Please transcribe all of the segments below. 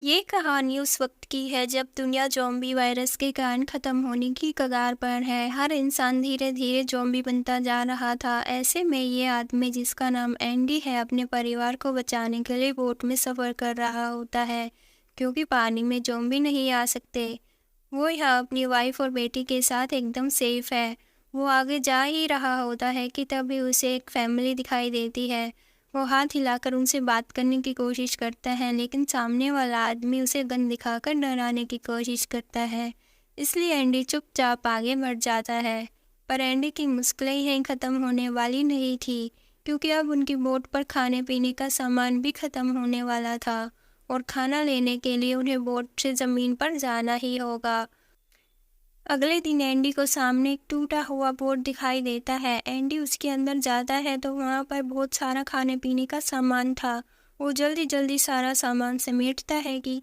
ये कहानी उस वक्त की है जब दुनिया ज़ॉम्बी वायरस के कारण ख़त्म होने की कगार पर है। हर इंसान धीरे धीरे ज़ॉम्बी बनता जा रहा था। ऐसे में ये आदमी जिसका नाम एंडी है अपने परिवार को बचाने के लिए बोट में सफ़र कर रहा होता है, क्योंकि पानी में ज़ॉम्बी नहीं आ सकते। वो यहाँ अपनी वाइफ और बेटी के साथ एकदम सेफ है। वो आगे जा ही रहा होता है कि तभी उसे एक फैमिली दिखाई देती है। वो हाथ हिलाकर उनसे बात करने की कोशिश करता है, लेकिन सामने वाला आदमी उसे गन दिखाकर डराने की कोशिश करता है। इसलिए एंडी चुपचाप आगे बढ़ जाता है। पर एंडी की मुश्किलें यहीं ख़त्म होने वाली नहीं थी, क्योंकि अब उनकी बोट पर खाने पीने का सामान भी ख़त्म होने वाला था और खाना लेने के लिए उन्हें बोट से ज़मीन पर जाना ही होगा। अगले दिन एंडी को सामने एक टूटा हुआ बोट दिखाई देता है। एंडी उसके अंदर जाता है तो वहाँ पर बहुत सारा खाने पीने का सामान था। वो जल्दी जल्दी सारा सामान समेटता है कि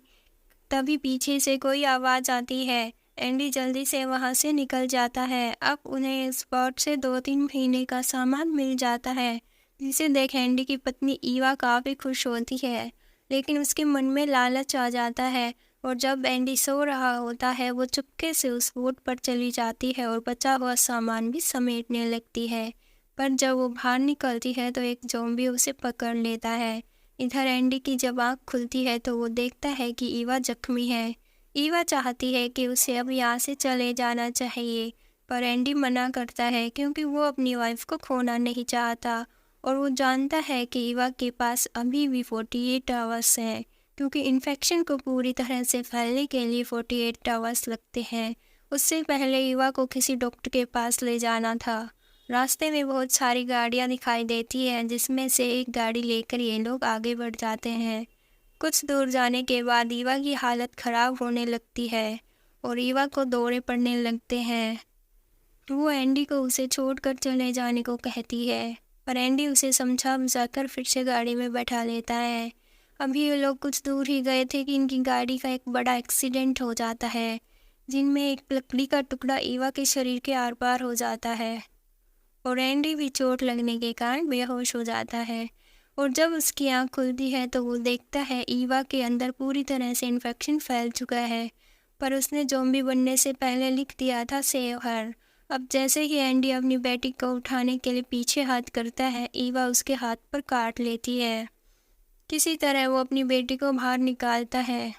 तभी पीछे से कोई आवाज़ आती है। एंडी जल्दी से वहाँ से निकल जाता है। अब उन्हें इस बोट से 2-3 महीने का सामान मिल जाता है, जिसे देख एंडी की पत्नी ईवा काफ़ी खुश होती है। लेकिन उसके मन में लालच आ जाता है और जब एंडी सो रहा होता है वो चुपके से उस बोट पर चली जाती है और बचा हुआ सामान भी समेटने लगती है। पर जब वो बाहर निकलती है तो एक ज़ॉम्बी उसे पकड़ लेता है। इधर एंडी की जब आँख खुलती है तो वो देखता है कि ईवा जख्मी है। ईवा चाहती है कि उसे अब यहाँ से चले जाना चाहिए, पर एंडी मना करता है क्योंकि वो अपनी वाइफ को खोना नहीं चाहता और वो जानता है कि ईवा के पास अभी भी 48 आवर्स हैं, क्योंकि इन्फेक्शन को पूरी तरह से फैलने के लिए 48 आवर्स लगते हैं। उससे पहले ईवा को किसी डॉक्टर के पास ले जाना था। रास्ते में बहुत सारी गाड़ियाँ दिखाई देती हैं, जिसमें से एक गाड़ी लेकर ये लोग आगे बढ़ जाते हैं। कुछ दूर जाने के बाद ईवा की हालत ख़राब होने लगती है और ईवा को दौरे पड़ने लगते हैं। वो एंडी को उसे छोड़कर चले जाने को कहती है, पर एंडी उसे समझा बुझाकर फिर से गाड़ी में बैठा लेता है। अभी ये लोग कुछ दूर ही गए थे कि इनकी गाड़ी का एक बड़ा एक्सीडेंट हो जाता है, जिनमें एक लकड़ी का टुकड़ा ईवा के शरीर के आर पार हो जाता है और एंडी भी चोट लगने के कारण बेहोश हो जाता है। और जब उसकी आँख खुलती है तो वो देखता है ईवा के अंदर पूरी तरह से इन्फेक्शन फैल चुका है, पर उसने ज़ॉम्बी बनने से पहले लिख दिया था सेव हर। अब जैसे ही एंडी अपनी बेटी को उठाने के लिए पीछे हाथ करता है, ईवा उसके हाथ पर काट लेती है। किसी तरह वो अपनी बेटी को बाहर निकालता है,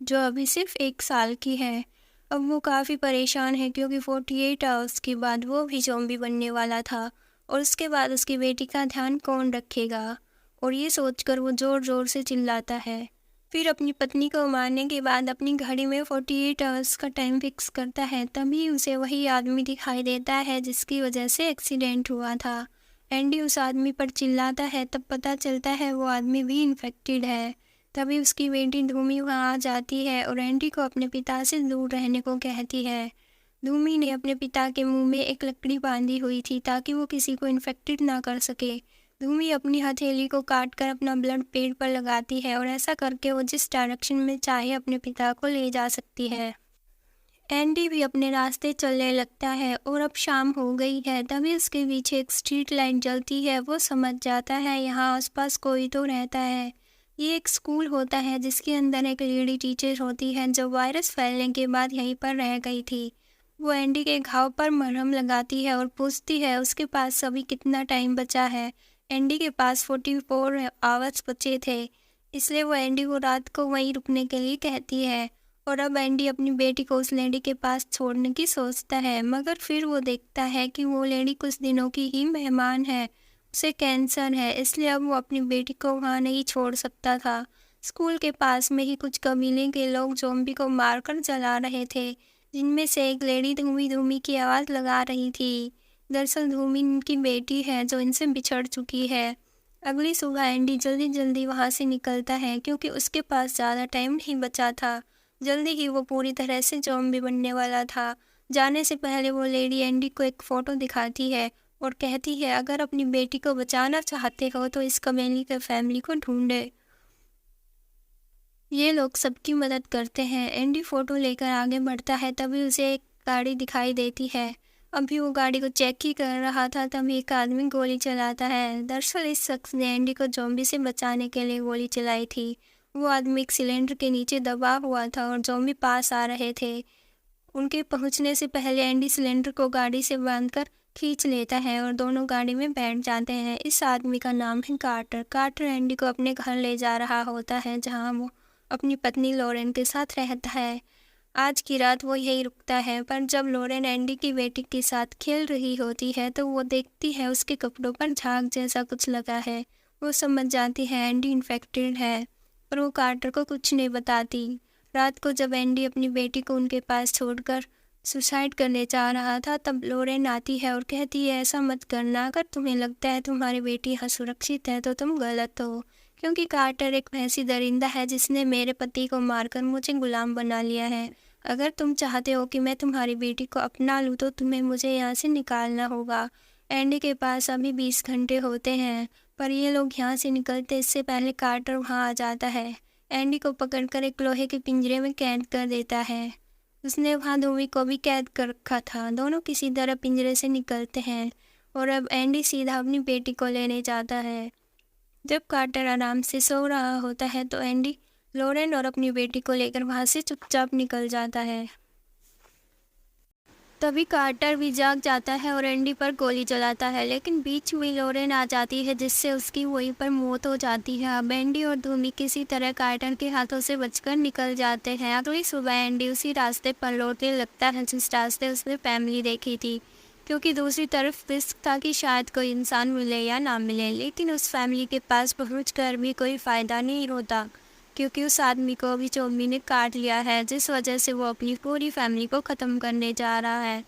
जो अभी सिर्फ 1 साल की है। अब वो काफ़ी परेशान है क्योंकि 48 आवर्स के बाद वो भी ज़ॉम्बी बनने वाला था और उसके बाद उसकी बेटी का ध्यान कौन रखेगा, और ये सोचकर वो ज़ोर ज़ोर से चिल्लाता है। फिर अपनी पत्नी को मारने के बाद अपनी घड़ी में 48 आवर्स का टाइम फिक्स करता है। तभी उसे वही आदमी दिखाई देता है जिसकी वजह से एक्सीडेंट हुआ था। एंडी उस आदमी पर चिल्लाता है, तब पता चलता है वो आदमी भी इन्फेक्टेड है। तभी उसकी बेटी धूमी वहाँ आ जाती है और एंडी को अपने पिता से दूर रहने को कहती है। धूमी ने अपने पिता के मुंह में एक लकड़ी बांधी हुई थी ताकि वो किसी को इन्फेक्टेड ना कर सके। धूमी अपनी हथेली को काटकर अपना ब्लड पेड़ पर लगाती है और ऐसा करके वो जिस डायरेक्शन में चाहे अपने पिता को ले जा सकती है। एंडी भी अपने रास्ते चलने लगता है और अब शाम हो गई है। तभी उसके पीछे एक स्ट्रीट लाइट जलती है। वो समझ जाता है यहाँ आसपास कोई तो रहता है। ये एक स्कूल होता है जिसके अंदर एक लेडी टीचर होती है जो वायरस फैलने के बाद यहीं पर रह गई थी। वो एंडी के घाव पर मरहम लगाती है और पूछती है उसके पास अभी कितना टाइम बचा है। एंडी के पास 44 आवर्स बचे थे, इसलिए वो एंडी को रात को वहीं रुकने के लिए कहती है। और अब एंडी अपनी बेटी को उस लेडी के पास छोड़ने की सोचता है, मगर फिर वो देखता है कि वो लेडी कुछ दिनों की ही मेहमान है। उसे कैंसर है, इसलिए अब वो अपनी बेटी को वहाँ नहीं छोड़ सकता था। स्कूल के पास में ही कुछ कबीले के लोग ज़ॉम्बी को मारकर जला रहे थे, जिनमें से एक लेडी धूमी धूमी की आवाज़ लगा रही थी। दरअसल धूमी इनकी बेटी है जो इनसे बिछड़ चुकी है। अगली सुबह एंडी जल्दी जल्दी वहाँ से निकलता है क्योंकि उसके पास ज़्यादा टाइम नहीं बचा था। जल्दी ही वो पूरी तरह से ज़ॉम्बी बनने वाला था। जाने से पहले वो लेडी एंडी को एक फ़ोटो दिखाती है और कहती है, अगर अपनी बेटी को बचाना चाहते हो तो इस कबीले के फैमिली को ढूंढे। ये लोग सबकी मदद करते हैं। एंडी फ़ोटो लेकर आगे बढ़ता है, तभी उसे एक गाड़ी दिखाई देती है। अभी वो गाड़ी को चेक ही कर रहा था तभी एक आदमी गोली चलाता है। दरअसल इस शख्स ने एंडी को ज़ॉम्बी से बचाने के लिए गोली चलाई थी। वो आदमी एक सिलेंडर के नीचे दबा हुआ था और ज़ॉम्बी पास आ रहे थे। उनके पहुंचने से पहले एंडी सिलेंडर को गाड़ी से बांधकर खींच लेता है और दोनों गाड़ी में बैठ जाते हैं। इस आदमी का नाम है कार्टर। कार्टर एंडी को अपने घर ले जा रहा होता है, जहां वो अपनी पत्नी लॉरेन के साथ रहता है। आज की रात वो यहीं रुकता है, पर जब लॉरेन एंडी की बेटी के साथ खेल रही होती है तो वो देखती है उसके कपड़ों पर झाग जैसा कुछ लगा है। वो समझ जाती है एंडी इन्फेक्टेड है, पर वो कार्टर को कुछ नहीं बताती। रात को जब एंडी अपनी बेटी को उनके पास छोड़कर सुसाइड करने जा रहा था, तब लॉरेन आती है और कहती है, ऐसा मत करना। अगर तुम्हें लगता है तुम्हारी बेटी यहाँ सुरक्षित है तो तुम गलत हो, क्योंकि कार्टर एक वैसी दरिंदा है जिसने मेरे पति को मारकर मुझे गुलाम बना लिया है। अगर तुम चाहते हो कि मैं तुम्हारी बेटी को अपना लूँ तो तुम्हें मुझे यहाँ से निकालना होगा। एंडी के पास अभी 20 घंटे होते हैं, पर ये लोग यहाँ से निकलते इससे पहले कार्टर वहाँ आ जाता है। एंडी को पकड़कर एक लोहे के पिंजरे में कैद कर देता है। उसने वहाँ धोवी को भी कैद कर रखा था। दोनों किसी तरह पिंजरे से निकलते हैं और अब एंडी सीधा अपनी बेटी को लेने जाता है। जब कार्टर आराम से सो रहा होता है तो एंडी लॉरेन और अपनी बेटी को लेकर वहाँ से चुपचाप निकल जाता है। तभी कार्टर भी जाग जाता है और एंडी पर गोली चलाता है, लेकिन बीच में लॉरेन आ जाती है जिससे उसकी वहीं पर मौत हो जाती है। अब एंडी और धूमी किसी तरह कार्टर के हाथों से बचकर निकल जाते हैं। अगली सुबह एंडी उसी रास्ते पर लौटने लगता है जिस रास्ते उसने फैमिली देखी थी, क्योंकि दूसरी तरफ रिस्क था कि शायद कोई इंसान मिले या ना मिले। लेकिन उस फैमिली के पास पहुँचकर भी कोई फ़ायदा नहीं होता, क्योंकि उस आदमी को अभी ज़ॉम्बी ने काट लिया है, जिस वजह से वो अपनी पूरी फैमिली को ख़त्म करने जा रहा है।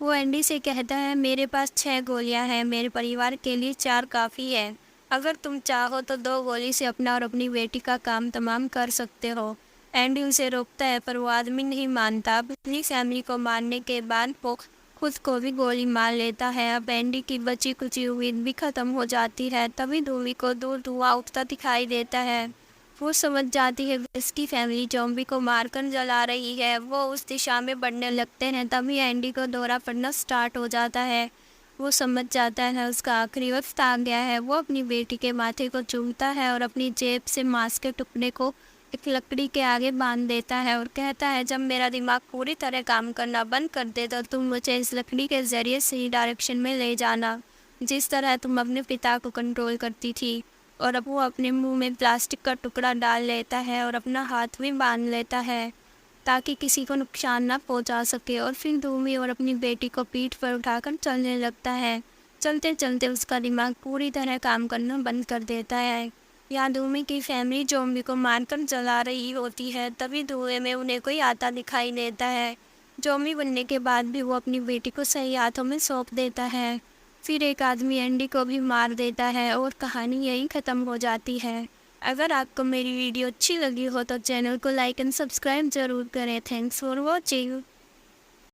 वो एंडी से कहता है, मेरे पास 6 गोलियां हैं, मेरे परिवार के लिए 4 काफ़ी है। अगर तुम चाहो तो 2 गोली से अपना और अपनी बेटी का काम तमाम कर सकते हो। एंडी उसे रोकता है, पर वो आदमी नहीं मानता। अपनी फैमिली को मारने के बाद वो खुद को भी गोली मार लेता है। अब एंडी की बची कुची उम्मीद भी ख़त्म हो जाती है। तभी धूमी को दूर धुआं उठता दिखाई देता है। वो समझ जाती है इसकी फैमिली ज़ॉम्बी को मारकर जला रही है। वो उस दिशा में बढ़ने लगते हैं। तभी एंडी को दौरा पड़ना स्टार्ट हो जाता है। वो समझ जाता है उसका आखिरी वक्त आ गया है। वो अपनी बेटी के माथे को चूमता है और अपनी जेब से मांस के टुकड़े को एक लकड़ी के आगे बांध देता है और कहता है, जब मेरा दिमाग पूरी तरह काम करना बंद कर दे तो तुम मुझे इस लकड़ी के ज़रिए सही डायरेक्शन में ले जाना, जिस तरह तुम अपने पिता को कंट्रोल करती थी। और अब वो अपने मुंह में प्लास्टिक का टुकड़ा डाल लेता है और अपना हाथ भी बांध लेता है ताकि किसी को नुकसान ना पहुंचा सके। और फिर धूमी और अपनी बेटी को पीठ पर उठाकर चलने लगता है। चलते चलते उसका दिमाग पूरी तरह काम करना बंद कर देता है। यहाँ धूमी की फैमिली ज़ॉम्बी को मारकर जला रही होती है। तभी धुएं में उन्हें कोई आता दिखाई देता है। ज़ॉम्बी बनने के बाद भी वो अपनी बेटी को सही हाथों में सौंप देता है। फिर एक आदमी एंडी को भी मार देता है और कहानी यहीं ख़त्म हो जाती है। अगर आपको मेरी वीडियो अच्छी लगी हो तो चैनल को लाइक एंड सब्सक्राइब ज़रूर करें। Thanks for watching.